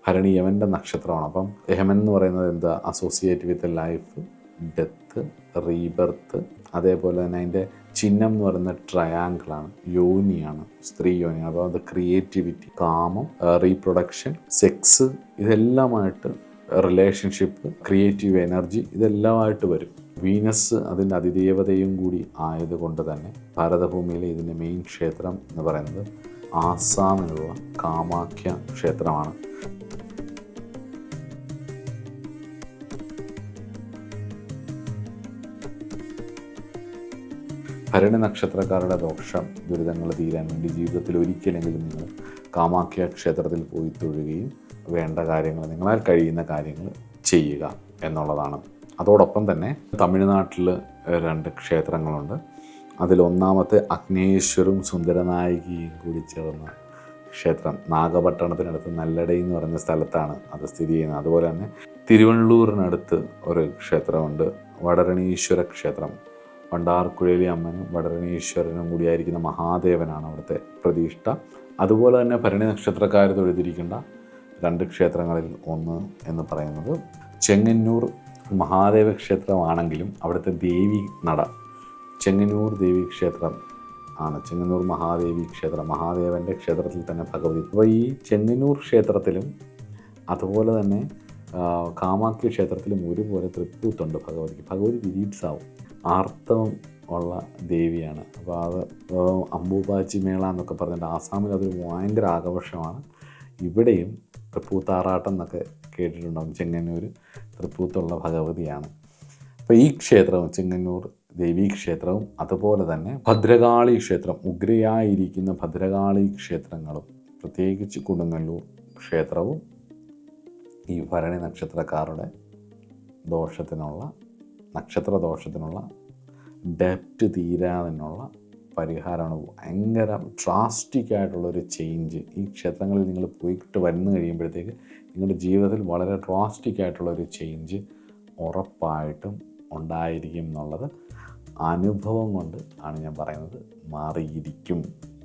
ഭരണി യമൻ്റെ നക്ഷത്രമാണ്. അപ്പം യമൻ എന്ന് പറയുന്നത് എന്താ, associate with life, death, rebirth. അതേപോലെ തന്നെ അതിൻ്റെ ചിഹ്നം എന്ന് പറയുന്നത് ട്രയാങ്കിളാണ്, യോനിയാണ്, സ്ത്രീ യോനിയാണ്. അപ്പോൾ അത് ക്രിയേറ്റിവിറ്റി, കാമം, റീപ്രൊഡക്ഷൻ, സെക്സ്, ഇതെല്ലാമായിട്ട് റിലേഷൻഷിപ്പ്, ക്രിയേറ്റീവ് എനർജി, ഇതെല്ലാമായിട്ട് വരും. വീനസ് അതിൻ്റെ അതിദേവതയും കൂടി ആയതുകൊണ്ട് തന്നെ ഭാരതഭൂമിയിലെ ഇതിൻ്റെ മെയിൻ ക്ഷേത്രം എന്ന് പറയുന്നത് ആസാമിലുള്ള കാമാഖ്യ ക്ഷേത്രമാണ്. ഭരണി നക്ഷത്രക്കാരുടെ ദോഷം ദുരിതങ്ങൾ തീരാൻ വേണ്ടി ജീവിതത്തിൽ ഒരിക്കലെങ്കിലും നിങ്ങൾ കാമാഖ്യ ക്ഷേത്രത്തിൽ പോയി തൊഴുകയും വേണ്ട കാര്യങ്ങൾ, നിങ്ങളാൽ കഴിയുന്ന കാര്യങ്ങൾ ചെയ്യുക എന്നുള്ളതാണ്. അതോടൊപ്പം തന്നെ തമിഴ്നാട്ടിൽ 2 ക്ഷേത്രങ്ങളുണ്ട്. അതിലൊന്നാമത്തെ അഗ്നേശ്വരും സുന്ദരനായികയും കൂടി ചേർന്ന ക്ഷേത്രം നാഗപട്ടണത്തിനടുത്ത് നല്ലടൈ എന്ന് പറഞ്ഞ സ്ഥലത്താണ് അത് സ്ഥിതി ചെയ്യുന്നത്. അതുപോലെ തന്നെ തിരുവള്ളൂരിനടുത്ത് ഒരു ക്ഷേത്രമുണ്ട്, വടരണീശ്വര ക്ഷേത്രം. വണ്ടാർക്കുഴലി അമ്മനും വടരണീശ്വരനും കൂടിയായിരിക്കുന്ന മഹാദേവനാണ് അവിടുത്തെ പ്രതിഷ്ഠ. അതുപോലെ തന്നെ ഭരണി നക്ഷത്രക്കാർ തൊഴുതിരിക്കേണ്ട 2 ക്ഷേത്രങ്ങളിൽ ഒന്ന് എന്ന് പറയുന്നത് ചെങ്ങന്നൂർ മഹാദേവ ക്ഷേത്രമാണെങ്കിലും അവിടുത്തെ ദേവി നട ചെങ്ങന്നൂർ ദേവി ക്ഷേത്രം ആണ്. ചെങ്ങന്നൂർ മഹാദേവി ക്ഷേത്രം, മഹാദേവൻ്റെ ക്ഷേത്രത്തിൽ തന്നെ ഭഗവതി. അപ്പോൾ ഈ ചെങ്ങന്നൂർ ക്ഷേത്രത്തിലും അതുപോലെ തന്നെ കാമാഖ്യ ക്ഷേത്രത്തിലും ഒരുപോലെ തൃപ്പൂത്തുണ്ട് ഭഗവതിക്ക്. ഭഗവതി പീരീഡ്സ് ആവും, ആർത്തവം ഉള്ള ദേവിയാണ്. അപ്പോൾ അത് അമ്പൂപാച്ചി മേള എന്നൊക്കെ പറഞ്ഞിട്ട് ആസാമിൽ അതൊരു ഭയങ്കര ആഘോഷമാണ്. ഇവിടെയും തൃപ്പൂത്താറാട്ടം എന്നൊക്കെ കേട്ടിട്ടുണ്ടാകും. ചെങ്ങന്നൂർ തൃപ്പൂത്തുള്ള ഭഗവതിയാണ്. അപ്പോൾ ഈ ക്ഷേത്രവും ചെങ്ങന്നൂർ ദേവീക്ഷേത്രവും അതുപോലെ തന്നെ ഭദ്രകാളി ക്ഷേത്രം, ഉഗ്രയായിരിക്കുന്ന ഭദ്രകാളി ക്ഷേത്രങ്ങളും പ്രത്യേകിച്ച് കൊടുങ്ങല്ലൂർ ക്ഷേത്രവും ഈ ഭരണി നക്ഷത്രക്കാരുടെ നക്ഷത്രദോഷത്തിനുള്ള ഡെപ്റ്റ് തീരാതിനുള്ള പരിഹാരമാണ്. ഭയങ്കര ഡ്രാസ്റ്റിക്കായിട്ടുള്ളൊരു ചേഞ്ച് ഈ ക്ഷേത്രങ്ങളിൽ നിങ്ങൾ പോയിട്ട് വന്നു കഴിയുമ്പോഴത്തേക്ക് നിങ്ങളുടെ ജീവിതത്തിൽ വളരെ ഡ്രാസ്റ്റിക്കായിട്ടുള്ളൊരു ചേഞ്ച് ഉറപ്പായിട്ടും ഉണ്ടായിരിക്കും എന്നുള്ളത് അനുഭവം കൊണ്ട് ആണ് ഞാൻ പറയുന്നത്. മാറിയിരിക്കും.